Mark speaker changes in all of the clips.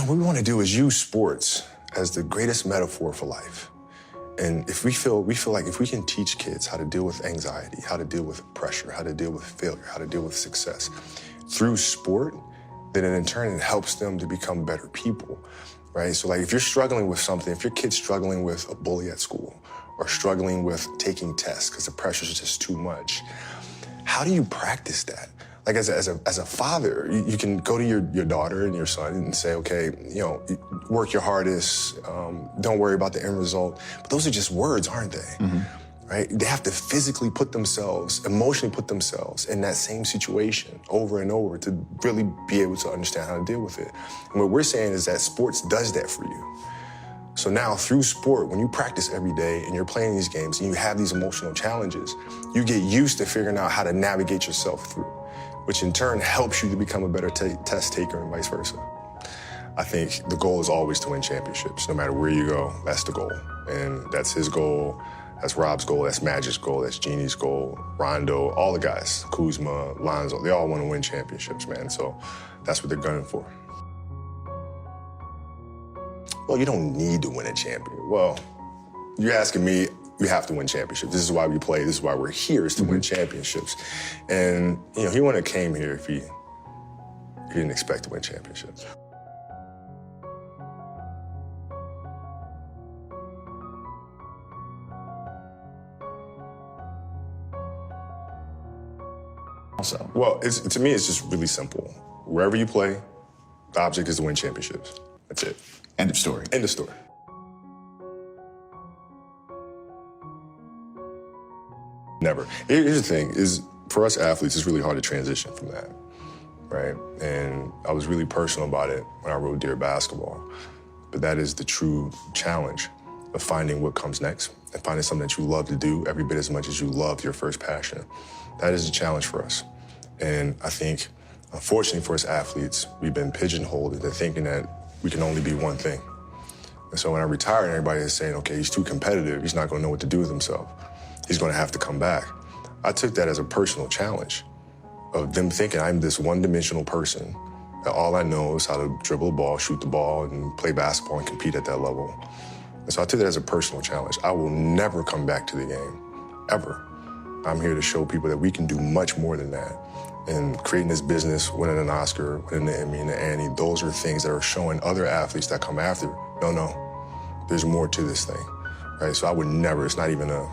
Speaker 1: what we want to do is use sports as the greatest metaphor for life. And if we feel like if we can teach kids how to deal with anxiety, how to deal with pressure, how to deal with failure, how to deal with success through sport, then in turn it helps them to become better people, right? So like if you're struggling with something, if your kid's struggling with a bully at school or struggling with taking tests because the pressure is just too much, how do you practice that? Like as a father, you can go to your daughter and your son and say, okay, work your hardest, don't worry about the end result. But those are just words, aren't they? Mm-hmm. Right? They have to physically put themselves, emotionally put themselves in that same situation over and over to really be able to understand how to deal with it. And what we're saying is that sports does that for you. So now through sport, when you practice every day and you're playing these games and you have these emotional challenges, you get used to figuring out how to navigate yourself through, which in turn helps you to become a better test taker and vice versa. I think the goal is always to win championships. No matter where you go, that's the goal. And that's his goal, that's Rob's goal, that's Magic's goal, that's Jeannie's goal, Rondo, all the guys, Kuzma, Lonzo, they all want to win championships, man. So that's what they're gunning for. Well, you don't need to win a champion. Well, you're asking me, we have to win championships. This is why we play. This is why we're here, is to win championships. And, he wouldn't have came here if he didn't expect to win championships.
Speaker 2: Also,
Speaker 1: well, to me, it's just really simple. Wherever you play, the object is to win championships. That's it.
Speaker 2: End of story.
Speaker 1: End of story. Never. Here's the thing, is for us athletes, it's really hard to transition from that, right? And I was really personal about it when I wrote Dear Basketball. But that is the true challenge of finding what comes next and finding something that you love to do every bit as much as you love your first passion. That is a challenge for us. And I think, unfortunately for us athletes, we've been pigeonholed into thinking that we can only be one thing. And so when I retired, everybody is saying, okay, he's too competitive. He's not going to know what to do with himself. He's going to have to come back. I took that as a personal challenge of them thinking I'm this one-dimensional person, that all I know is how to dribble a ball, shoot the ball, and play basketball and compete at that level. And so I took that as a personal challenge. I will never come back to the game, ever. I'm here to show people that we can do much more than that. And creating this business, winning an Oscar, winning the Emmy and the Annie, those are things that are showing other athletes that come after, no, there's more to this thing, right? So I would never, it's not even a,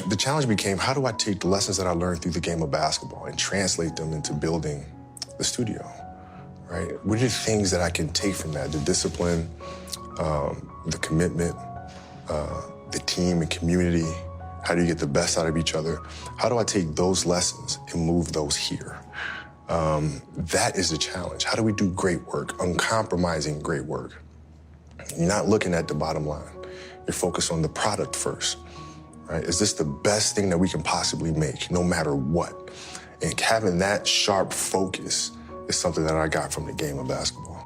Speaker 1: the challenge became, how do I take the lessons that I learned through the game of basketball and translate them into building the studio, right? What are the things that I can take from that? The discipline, the commitment, the team and community. How do you get the best out of each other? How do I take those lessons and move those here? That is the challenge. How do we do great work, uncompromising great work? You're not looking at the bottom line. You're focused on the product first. Right? Is this the best thing that we can possibly make, no matter what? And having that sharp focus is something that I got from the game of basketball.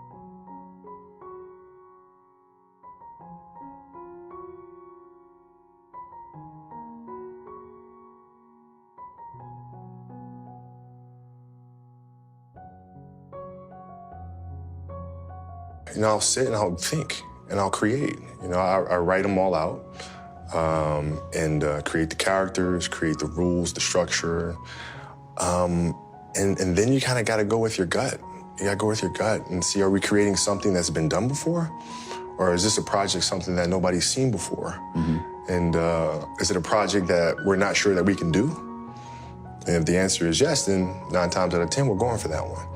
Speaker 1: I'll sit and I'll think and I'll create. I write them all out. And create the characters, create the rules, the structure. And then you kind of got to go with your gut. You got to go with your gut and see, are we creating something that's been done before? Or is this a project something that nobody's seen before? Mm-hmm. And is it a project that we're not sure that we can do? And if the answer is yes, then 9 times out of 10, we're going for that one,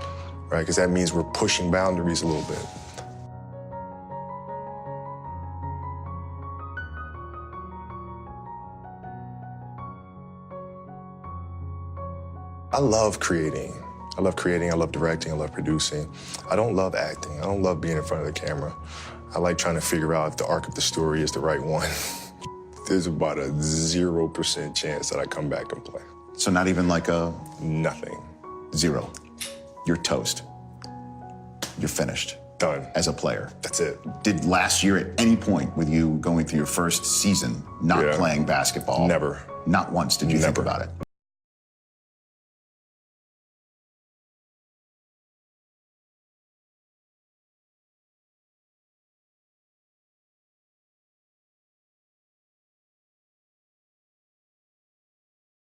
Speaker 1: right? Because that means we're pushing boundaries a little bit. I love creating. I love directing, I love producing. I don't love acting. I don't love being in front of the camera. I like trying to figure out if the arc of the story is the right one. There's about a 0% chance that I come back and play.
Speaker 2: So not even like a...
Speaker 1: Nothing.
Speaker 2: 0. You're toast. you're finished.
Speaker 1: Done.
Speaker 2: As a player.
Speaker 1: That's it.
Speaker 2: Did last year at any point with you going through your first season not playing basketball?
Speaker 1: Never.
Speaker 2: Not once did you think about it?